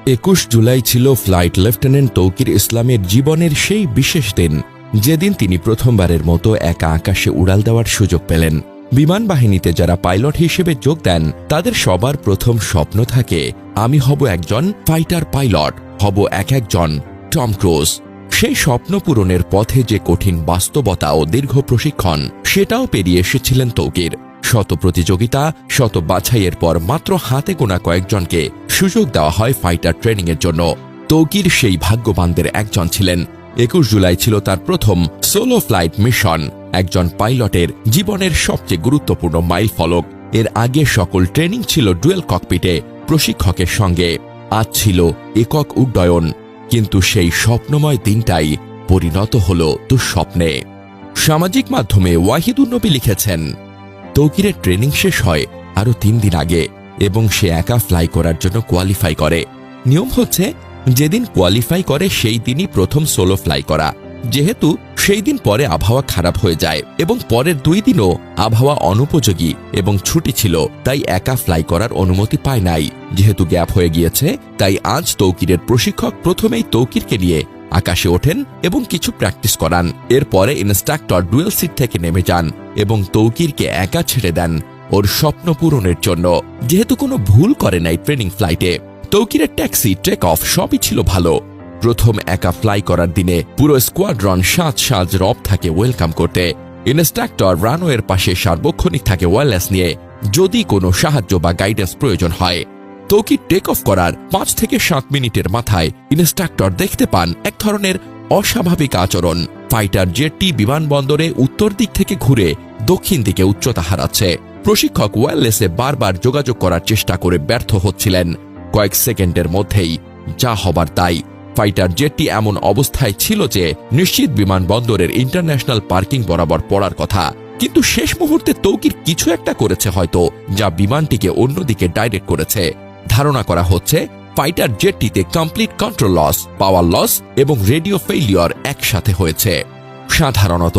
21 জুলাই ছিল flight lieutenant Tauqir ইসলামের জীবনের সেই বিশেষ দিন, যেদিন তিনি প্রথমবারের মতো একা আকাশে উড়াল দেওয়ার সুযোগ পেলেন। বিমান বাহিনীতে যারা পাইলট হিসেবে যোগ দেন তাদের সবার প্রথম স্বপ্ন থাকে, আমি হব একজন ফাইটার পাইলট, হব একজন টম ক্রুজ। সেই স্বপ্ন পূরণের পথে যে কঠিন বাস্তবতা ও দীর্ঘ প্রশিক্ষণ, সেটাও পেরিয়ে এসেছিলেন তৌকির। শত প্রতিযোগিতা, শত বাছাইয়ের পর মাত্র হাতে গোনা কয়েকজনকে সুযোগ দেওয়া হয় ফাইটার ট্রেনিংয়ের জন্য। তৌকির সেই ভাগ্যবানদের একজন ছিলেন। 21 জুলাই ছিল তার প্রথম সোলো ফ্লাইট মিশন, একজন পাইলটের জীবনের সবচেয়ে গুরুত্বপূর্ণ মাইলফলক। এর আগে সকল ট্রেনিং ছিল ডুয়েল ককপিটে প্রশিক্ষকের সঙ্গে, আজ ছিল একক উড্ডয়ন। কিন্তু সেই স্বপ্নময় দিনটাই পরিণত হল দুঃস্বপ্নে। সামাজিক মাধ্যমে ওয়াহিদুন নবী লিখেছেন, তৌকিরের ট্রেনিং শেষ হয় আরও 3 দিন আগে এবং সে একা ফ্লাই করার জন্য কোয়ালিফাই করে। নিয়ম হচ্ছে যেদিন কোয়ালিফাই করে সেই দিনই প্রথম সোলো ফ্লাই করা। যেহেতু সেই দিন পরে আবহাওয়া খারাপ হয়ে যায় এবং পরের 2 দিনও আবহাওয়া অনুপযোগী এবং ছুটি ছিল, তাই একা ফ্লাই করার অনুমতি পায় নাই। যেহেতু গ্যাপ হয়ে গিয়েছে, তাই আজ তৌকিরের প্রশিক্ষক প্রথমেই তৌকিরকে নিয়ে আকাশে ওঠেন এবং কিছু প্র্যাকটিস করান। এরপরে ইনস্ট্রাক্টর ডুয়েল সিট থেকে নেমে যান এবং তৌকিরকে একা ছেড়ে দেন ওর স্বপ্ন পূরণের জন্য। যেহেতু কোনো ভুল করে নাই ট্রেনিং ফ্লাইটে, তৌকিরের ট্যাক্সি, টেক অফ সবই ছিল ভালো। প্রথম একা ফ্লাই করার দিনে পুরো স্কোয়াড্রন সাজ রব থাকে ওয়েলকাম করতে। ইনস্ট্রাক্টর রানওয়ের পাশে সার্বক্ষণিক থাকে ওয়্যারলেস নিয়ে, যদি কোনো সাহায্য বা গাইডেন্স প্রয়োজন হয়। তৌকির টেক অফ করার 5 থেকে 7 মিনিটের মাথায় ইনস্ট্রাক্টর দেখতে পান এক ধরনের অস্বাভাবিক আচরণ। ফাইটার জেটটি বিমানবন্দরে উত্তর দিক থেকে ঘুরে দক্ষিণ দিকে উচ্চতা হারাচ্ছে। প্রশিক্ষক ওয়্যারলেসে বারবার যোগাযোগ করার চেষ্টা করে ব্যর্থ হচ্ছিলেন। কয়েক সেকেন্ডের মধ্যেই যা হবার তাই। ফাইটার জেটটি এমন অবস্থায় ছিল যে নিশ্চিত বিমানবন্দরের ইন্টারন্যাশনাল পার্কিং বরাবর পড়ার কথা। কিন্তু শেষ মুহূর্তে তৌকির কিছু একটা করেছে হয়তো, যা বিমানটিকে অন্যদিকে ডাইরেক্ট করেছে। ধারণা করা হচ্ছে ফাইটার জেটটিতে complete control loss, power loss এবং রেডিও ফেইলিওর একসাথে হয়েছে। সাধারণত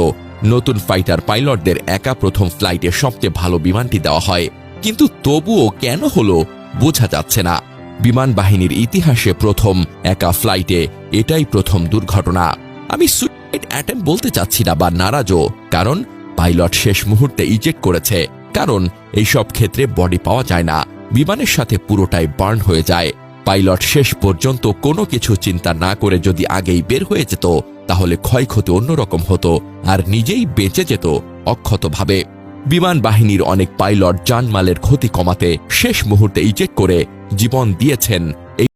নতুন ফাইটার পাইলটদের একা প্রথম ফ্লাইটে সবচেয়ে ভালো বিমানটি দেওয়া হয়, কিন্তু তবুও কেন হলো বোঝা যাচ্ছে না। বিমান বাহিনীর ইতিহাসে প্রথম একা ফ্লাইটে এটাই প্রথম দুর্ঘটনা। আমি সুইসাইড অ্যাটেম্প বলতে চাচ্ছি না বা নারাজও, কারণ পাইলট শেষ মুহূর্তে ইজেক্ট করেছে, কারণ এইসব ক্ষেত্রে বডি পাওয়া যায় না, বিমানের সাথে পুরোটাই বার্ন হয়ে যায়। পাইলট শেষ পর্যন্ত কোনো কিছু চিন্তা না করে যদি আগেই বের হয়ে যেত, তাহলে ক্ষয়ক্ষতি অন্যরকম হতো আর নিজেই বেঁচে যেত অক্ষতভাবে। বিমান বাহিনীর অনেক পাইলট জানমালের ক্ষতি কমাতে শেষ মুহূর্তে ইজেক্ট করে জীবন দিয়েছেন